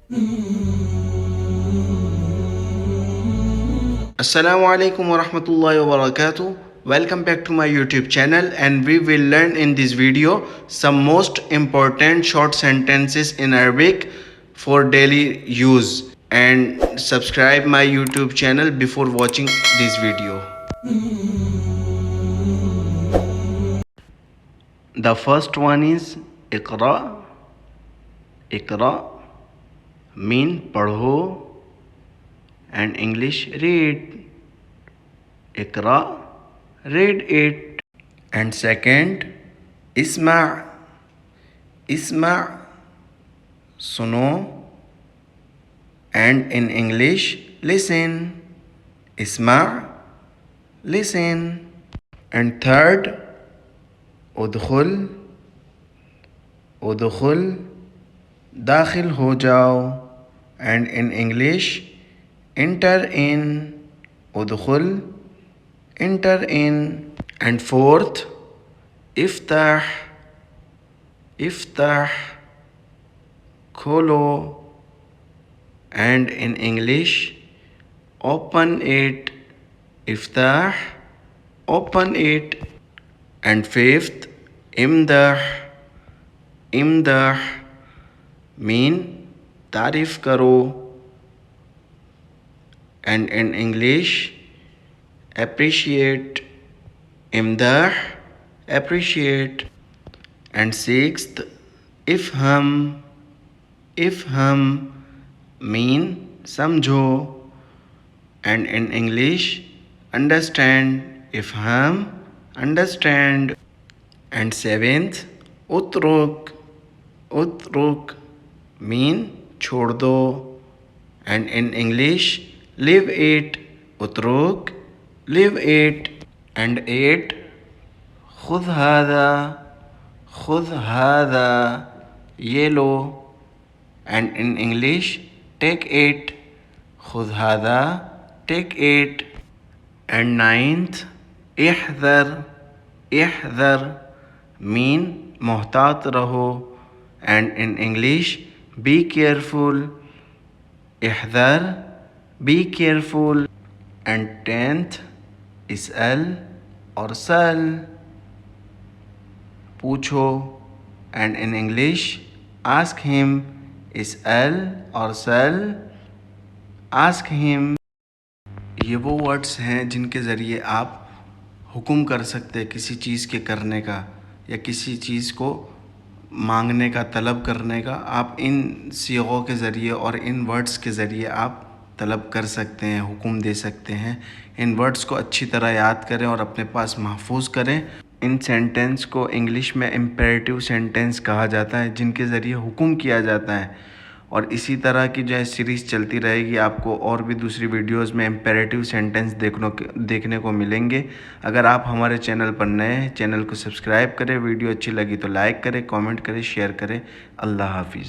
Assalamu alaikum wa rahmatullahi wa barakatuh. Welcome back to my YouTube channel, and we will learn in this video some most important short sentences in Arabic for daily use. And subscribe my YouTube channel before watching this video. The first one is Iqra. Iqra mean padho, and English read. Iqra, read it. And second, Isma. Isma, suno, and in English listen. Isma, listen. And third, udkhul. Udkhul, dakhil ho jao, and in English enter in. Udkhul, enter in. And fourth, iftah. Iftah, kholo, and in English open it. Iftah, open it. And fifth, imdah. Imdah mean तारीफ करो, and in English appreciate. Imdah, appreciate. And sixth, ifham. Ifham mean समझो, and in English understand. Ifham, understand. And seventh, utruk. Utruk mean छोड़ दो, and in English leave it. Utruk, leave it. And eight, khud hada. Khud hada, ये लो, and in English take it. Khud hada, take it. And ninth, ihdar. Ihdar mean मोहतात रहो, and in English be careful. Ihdar, be careful. And tenth, is'al or sal, पूछो, and in English ask him. is'al or sal, ask him. ये वो words हैं जिनके ज़रिए आप हुक्म कर सकते हैं किसी चीज़ के करने का या किसी चीज़ को मांगने का, तलब करने का। आप इन सीगों के ज़रिए और इन वर्ड्स के ज़रिए आप तलब कर सकते हैं, हुक्म दे सकते हैं। इन वर्ड्स को अच्छी तरह याद करें और अपने पास महफूज करें। इन सेंटेंस को इंग्लिश में इम्पेरेटिव सेंटेंस कहा जाता है, जिनके ज़रिए हुक्म किया जाता है। और इसी तरह की जो है सीरीज़ चलती रहेगी। आपको और भी दूसरी वीडियोस में इम्पेरेटिव सेंटेंस देखने को मिलेंगे। अगर आप हमारे चैनल पर नए हैं, चैनल को सब्सक्राइब करें। वीडियो अच्छी लगी तो लाइक करें, कमेंट करें, शेयर करें। अल्लाह हाफिज़।